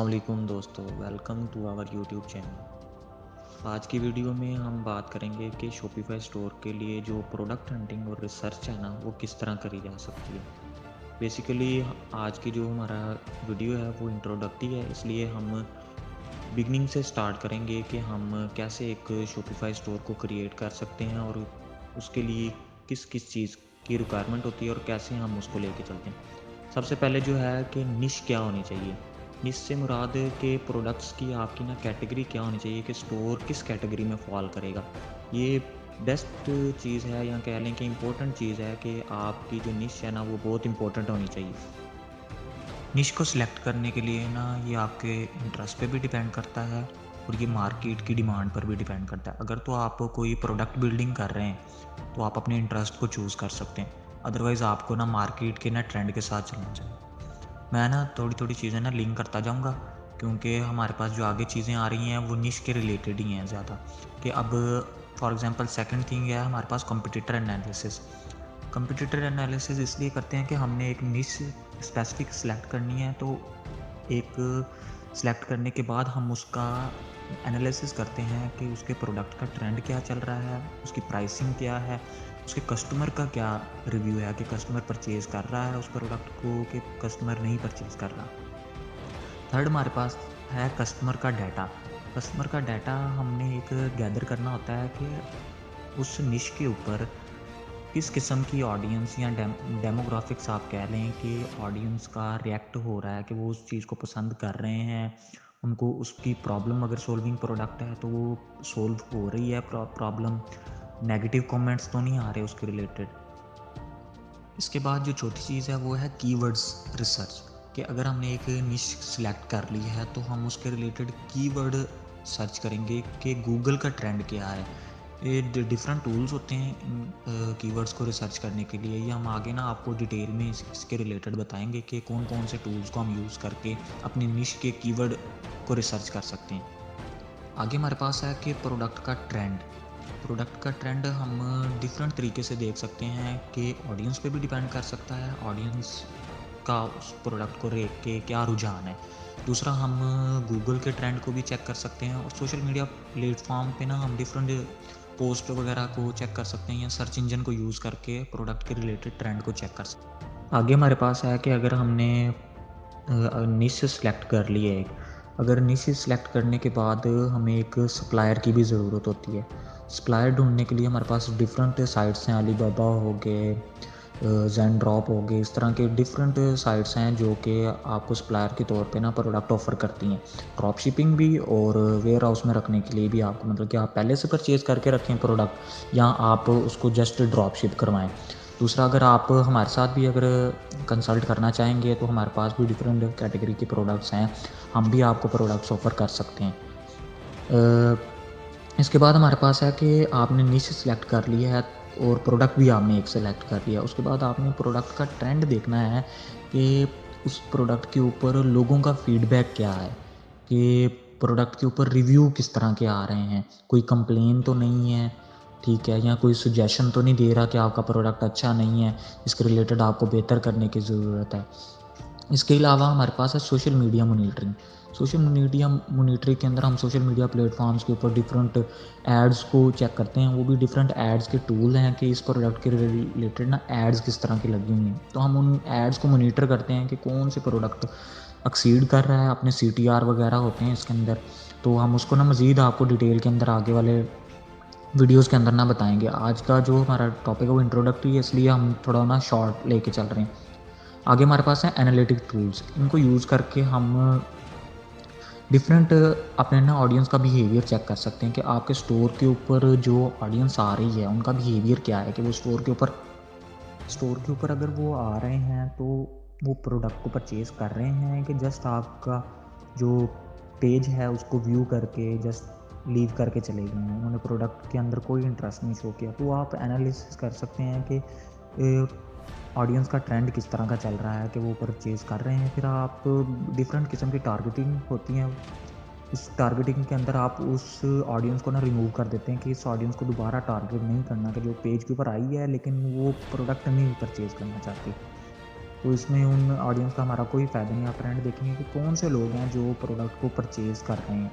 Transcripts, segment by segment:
वालेकुम दोस्तों, welcome to our YouTube channel. आज की वीडियो में हम बात करेंगे कि शॉपिफाई स्टोर के लिए जो प्रोडक्ट हंटिंग और रिसर्च है ना, वो किस तरह करी जा सकती है। बेसिकली आज की जो हमारा वीडियो है वो इंट्रोडक्टिव है, इसलिए हम बिगनिंग से स्टार्ट करेंगे कि हम कैसे एक शॉपिफाई स्टोर को क्रिएट कर सकते हैं और उसके लिए किस किस चीज़ की रिक्वायरमेंट होती है और कैसे हम उसको लेके चलते हैं। सबसे पहले जो है कि निश क्या होनी चाहिए। निश से मुराद के प्रोडक्ट्स की आपकी ना कैटेगरी क्या होनी चाहिए कि स्टोर किस कैटेगरी में फॉल करेगा। ये बेस्ट चीज़ है या कह लें कि इम्पोर्टेंट चीज़ है कि आपकी जो निश है ना वो बहुत इंपॉर्टेंट होनी चाहिए। निश को सिलेक्ट करने के लिए ना ये आपके इंटरेस्ट पे भी डिपेंड करता है और ये मार्केट की डिमांड पर भी डिपेंड करता है। अगर तो आप कोई प्रोडक्ट बिल्डिंग कर रहे हैं तो आप अपने इंटरेस्ट को चूज़ कर सकते हैं, अदरवाइज़ आपको ना मार्केट के ना ट्रेंड के साथ चलना चाहिए। मैं ना थोड़ी-थोड़ी चीज़ें ना लिंक करता जाऊँगा, क्योंकि हमारे पास जो आगे चीज़ें आ रही हैं वो निश के रिलेटेड ही हैं ज़्यादा। कि अब फॉर एग्ज़ाम्पल सेकंड थिंग है हमारे पास कॉम्पिटिटर एनालिसिस। कॉम्पिटिटर एनालिसिस इसलिए करते हैं कि हमने एक निश स्पेसिफिक सेलेक्ट करनी है, तो एक सेलेक्ट करने के बाद हम उसका एनालिसिस करते हैं कि उसके प्रोडक्ट का ट्रेंड क्या चल रहा है, उसकी प्राइसिंग क्या है, उसके कस्टमर का क्या रिव्यू है कि कस्टमर परचेज़ कर रहा है उस प्रोडक्ट को कि कस्टमर नहीं परचेज़ कर रहा। थर्ड हमारे पास है कस्टमर का डाटा। कस्टमर का डाटा हमने एक गैदर करना होता है कि उस निश के ऊपर किस किस्म की ऑडियंस या डेमोग्राफिक्स आप कह लें कि ऑडियंस का रिएक्ट हो रहा है कि वो उस चीज़ को पसंद कर रहे हैं। उनको उसकी प्रॉब्लम अगर सॉल्विंग प्रोडक्ट है तो वो सॉल्व हो रही है प्रॉब्लम, नेगेटिव कमेंट्स तो नहीं आ रहे उसके रिलेटेड। इसके बाद जो चौथी चीज़ है वो है कीवर्ड्स रिसर्च, कि अगर हमने एक निश सिलेक्ट कर ली है तो हम उसके रिलेटेड कीवर्ड सर्च करेंगे कि गूगल का ट्रेंड क्या है। ये डिफरेंट टूल्स होते हैं कीवर्ड्स को रिसर्च करने के लिए। ये हम आगे ना आपको डिटेल में इसके रिलेटेड बताएंगे कि कौन कौन से टूल्स को हम यूज़ करके अपने निश के कीवर्ड को रिसर्च कर सकते हैं। आगे हमारे पास है कि प्रोडक्ट का ट्रेंड। प्रोडक्ट का ट्रेंड हम डिफरेंट तरीके से देख सकते हैं कि ऑडियंस पे भी डिपेंड कर सकता है, ऑडियंस का उस प्रोडक्ट को देख के क्या रुझान है। दूसरा हम गूगल के ट्रेंड को भी चेक कर सकते हैं और सोशल मीडिया प्लेटफॉर्म पे ना हम डिफरेंट पोस्ट वगैरह को चेक कर सकते हैं या सर्च इंजन को यूज़ करके प्रोडक्ट के रिलेटेड ट्रेंड को चेक कर सकते हैं। आगे हमारे पास है कि अगर हमने निश सेलेक्ट कर ली है एक, अगर निश सेलेक्ट करने के बाद हमें एक सप्लायर की भी ज़रूरत होती है। सप्लायर ढूँढने के लिए हमारे पास डिफरेंट साइट्स हैं, अलीबाबा हो गए, ज़ेनड्रॉप हो गए, इस तरह के डिफरेंट साइट्स हैं जो कि आपको सप्लायर के तौर पे ना प्रोडक्ट ऑफ़र करती हैं। ड्रॉप शिपिंग भी और वेयर हाउस में रखने के लिए भी आपको, मतलब कि आप पहले से परचेज़ करके रखें प्रोडक्ट या आप उसको जस्ट ड्रॉप शिप करवाएँ। दूसरा, अगर आप हमारे साथ भी अगर कंसल्ट करना चाहेंगे तो हमारे पास भी डिफरेंट कैटेगरी के प्रोडक्ट्स हैं, हम भी आपको प्रोडक्ट्स ऑफ़र कर सकते हैं। इसके बाद हमारे पास है कि आपने निश सेलेक्ट कर लिया है और प्रोडक्ट भी आपने एक सेलेक्ट कर लिया। उसके बाद आपने प्रोडक्ट का ट्रेंड देखना है कि उस प्रोडक्ट के ऊपर लोगों का फीडबैक क्या है, कि प्रोडक्ट के ऊपर रिव्यू किस तरह के आ रहे हैं, कोई कंप्लेन तो नहीं है, ठीक है, या कोई सजेशन तो नहीं दे रहा कि आपका प्रोडक्ट अच्छा नहीं है, इसके रिलेटेड आपको बेहतर करने की ज़रूरत है। इसके अलावा हमारे पास है social media monitoring. Social media monitoring के अंदर हम सोशल मीडिया प्लेटफॉर्म्स के ऊपर डिफरेंट एड्स को चेक करते हैं। वो भी डिफरेंट एड्स के टूल हैं कि इस प्रोडक्ट के रिलेटेड ना एड्स किस तरह की लगी हुई हैं, तो हम उन एड्स को मॉनिटर करते हैं कि कौन से प्रोडक्ट एक्सीड कर रहा है, अपने CTR वगैरह होते हैं इसके अंदर। तो हम उसको ना मज़ीद आपको डिटेल के अंदर आगे वाले वीडियोज़ के अंदर ना बताएंगे। आज का जो हमारा टॉपिक है वो इंट्रोडक्टरी है, इसलिए हम थोड़ा ना शॉर्ट लेके चल रहे हैं। आगे हमारे पास है एनालिटिक टूल्स। इनको यूज़ करके हम डिफरेंट अपने ना ऑडियंस का बिहेवियर चेक कर सकते हैं कि आपके स्टोर के ऊपर जो ऑडियंस आ रही है उनका बिहेवियर क्या है, कि वो स्टोर के ऊपर अगर वो आ रहे हैं तो वो प्रोडक्ट को परचेज़ कर रहे हैं कि जस्ट आपका जो पेज है उसको व्यू करके जस्ट लीव करके चले गए हैं, उन्होंने प्रोडक्ट के अंदर कोई इंटरेस्ट नहीं शो किया। तो आप एनालिसिस कर सकते हैं कि ऑडियंस का ट्रेंड किस तरह का चल रहा है कि वो परचेज़ कर रहे हैं। फिर आप डिफरेंट किस्म की टारगेटिंग होती हैं, उस टारगेटिंग के अंदर आप उस ऑडियंस को ना रिमूव कर देते हैं कि इस ऑडियंस को दोबारा टारगेट नहीं करना, कि जो पेज के ऊपर आई है लेकिन वो प्रोडक्ट नहीं परचेज़ करना चाहती। तो इसमें उन ऑडियंस का हमारा कोई फ़ायदा नहीं। आप ट्रेंड देखेंगे कि कौन से लोग हैं जो प्रोडक्ट को परचेज़ कर रहे हैं।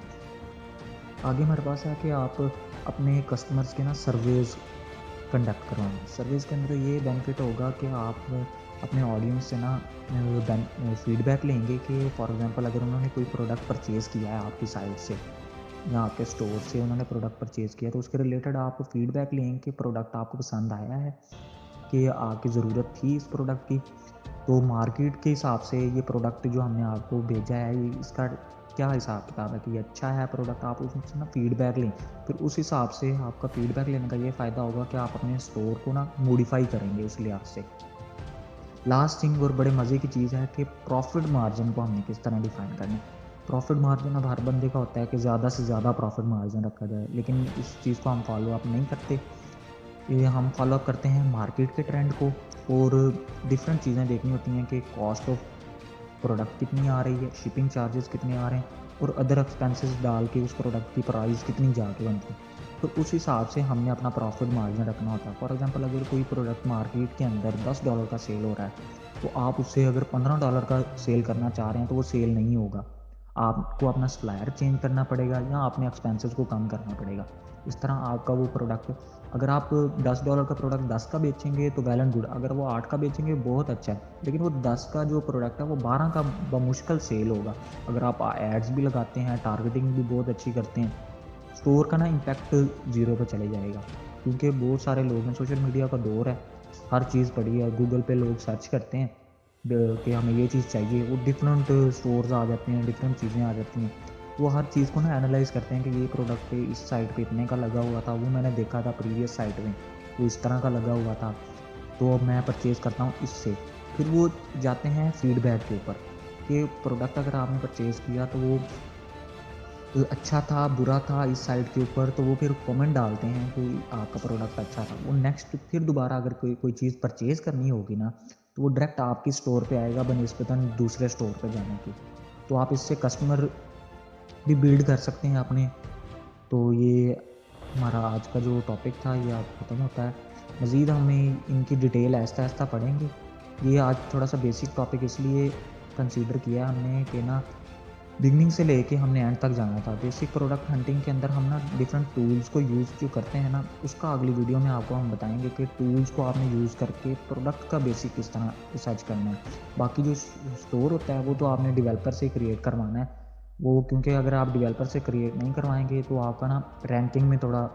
आगे हमारे पास है कि आप अपने कस्टमर्स के ना सर्वेज़ कंडक्ट करवाएँ। सर्विस के अंदर ये बेनिफिट होगा कि आप अपने ऑडियंस से ना फीडबैक लेंगे कि फॉर एग्जांपल अगर उन्होंने कोई प्रोडक्ट परचेज़ किया है आपकी साइट से या आपके स्टोर से उन्होंने प्रोडक्ट परचेज़ किया, तो उसके रिलेटेड आप फीडबैक लेंगे कि प्रोडक्ट आपको पसंद आया है, कि आपकी ज़रूरत थी इस प्रोडक्ट की। तो मार्केट के हिसाब से ये प्रोडक्ट जो हमने आपको भेजा है, ये इसका क्या हिसाब किताब है कि ये अच्छा है प्रोडक्ट, आप उससे ना फीडबैक लें। फिर उस हिसाब से आपका फीडबैक लेने का ये फ़ायदा होगा कि आप अपने स्टोर को ना मॉडिफाई करेंगे उस लिहाज से। लास्ट थिंग और बड़े मज़े की चीज़ है कि प्रॉफिट मार्जिन को हमने किस तरह डिफ़ाइन करना है। प्रॉफिट मार्जिन अब हर बंदे का होता है कि ज़्यादा से ज़्यादा प्रॉफिट मार्जिन रखा जाए, लेकिन इस चीज़ को हम फॉलो अप नहीं करते। ये हम फॉलो अप करते हैं मार्केट के ट्रेंड को, और डिफरेंट चीज़ें देखनी होती हैं कि कॉस्ट ऑफ प्रोडक्ट कितनी आ रही है, शिपिंग चार्जेस कितने आ रहे हैं, और अदर एक्सपेंसेस डाल के उस प्रोडक्ट की प्राइस कितनी जाके बनती है। तो उस हिसाब से हमने अपना प्रॉफिट मार्जिन रखना होता है। फॉर एग्जांपल अगर कोई प्रोडक्ट मार्केट के अंदर $10 का सेल हो रहा है, तो आप उससे अगर $15 का सेल करना चाह रहे हैं तो वो सेल नहीं होगा। आपको अपना सप्लायर चेंज करना पड़ेगा या अपने एक्सपेंसेस को कम करना पड़ेगा। इस तरह आपका वो प्रोडक्ट, अगर आप $10 का प्रोडक्ट 10 का बेचेंगे तो वेल एंड गुड, अगर वो 8 का बेचेंगे बहुत अच्छा है, लेकिन वो 10 का जो प्रोडक्ट है वो 12 का बमुश्किल सेल होगा। अगर आप एड्स भी लगाते हैं, टारगेटिंग भी बहुत अच्छी करते हैं, स्टोर का ना इम्पैक्ट ज़ीरो पे चले जाएगा। क्योंकि बहुत सारे लोग हैं, सोशल मीडिया का दौर है, हर चीज़ पड़ी है, गूगल पे लोग सर्च करते हैं कि हमें ये चीज़ चाहिए, वो डिफरेंट स्टोर्स आ जाते हैं, डिफरेंट चीज़ें आ जाती हैं। वो हर चीज़ को ना एनालाइज़ करते हैं कि ये प्रोडक्ट इस साइट पे इतने का लगा हुआ था, वो मैंने देखा था प्रीवियस साइट में, वो इस तरह का लगा हुआ था, तो अब मैं परचेज़ करता हूँ इससे। फिर वो जाते हैं फीडबैक के ऊपर कि प्रोडक्ट अगर आपने परचेज़ किया तो वो अच्छा था, बुरा था इस साइट के ऊपर, तो वो फिर कमेंट डालते हैं कि आपका प्रोडक्ट अच्छा था। वो नेक्स्ट फिर दोबारा अगर कोई कोई चीज़ परचेज़ करनी होगी ना, तो वो डायरेक्ट आपके स्टोर पे आएगा बनिस्बतन दूसरे स्टोर पे जाने की। तो आप इससे कस्टमर भी बिल्ड कर सकते हैं अपने। तो ये हमारा आज का जो टॉपिक था ये आज ख़त्म होता है। मज़ीद हमें इनकी डिटेल आहिस्ता-आहिस्ता पढ़ेंगे। ये आज थोड़ा-सा बेसिक टॉपिक इसलिए कंसीडर किया हमने कि ना बिगिनिंग से लेके हमने एंड तक जाना था। बेसिक प्रोडक्ट हंटिंग के अंदर हम ना डिफरेंट टूल्स को यूज़ जो करते हैं ना, उसका अगली वीडियो में आपको हम बताएँगे कि टूल्स को आपने यूज़ करके प्रोडक्ट का बेसिक किस तरह रिसर्च करना है। बाकी जो स्टोर होता है वो तो आपने डेवलपर से क्रिएट करवाना है। वो क्योंकि अगर आप डेवलपर से क्रिएट नहीं करवाएँगे तो आपका ना रैंकिंग में थोड़ा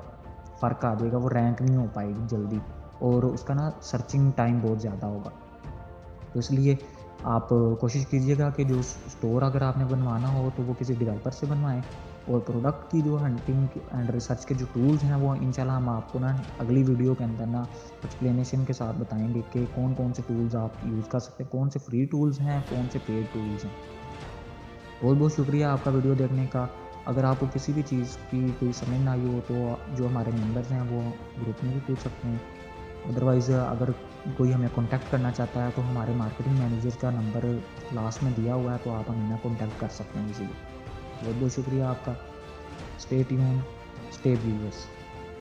फ़र्क आ जाएगा, वो रैंक नहीं हो पाएगी जल्दी, और उसका ना सर्चिंग टाइम बहुत ज़्यादा होगा। तो इसलिए आप कोशिश कीजिएगा कि जो स्टोर अगर आपने बनवाना हो तो वो किसी डेवलपर से बनवाएँ, और प्रोडक्ट की जो हंटिंग एंड रिसर्च के जो टूल्स हैं वो इंशाल्लाह हम आपको ना अगली वीडियो के अंदर ना एक्सप्लेनेशन के साथ बताएँगे कि कौन-कौन से टूल्स आप यूज़ कर सकते हैं, कौन से फ्री टूल्स हैं, कौन से पेड टूल्स हैं। बहुत-बहुत शुक्रिया आपका वीडियो देखने का। अगर आपको किसी भी चीज़ की कोई समझ ना आई हो तो जो हमारे मेंबर्स हैं वो ग्रुप में भी पूछ सकते हैं। अदरवाइज़ अगर कोई हमें कॉन्टैक्ट करना चाहता है तो हमारे मार्केटिंग मैनेजर का नंबर लास्ट में दिया हुआ है, तो आप हमें ना कॉन्टैक्ट कर सकते हैं इज़िली। बहुत बहुत शुक्रिया आपका। Stay tuned, stay viewers.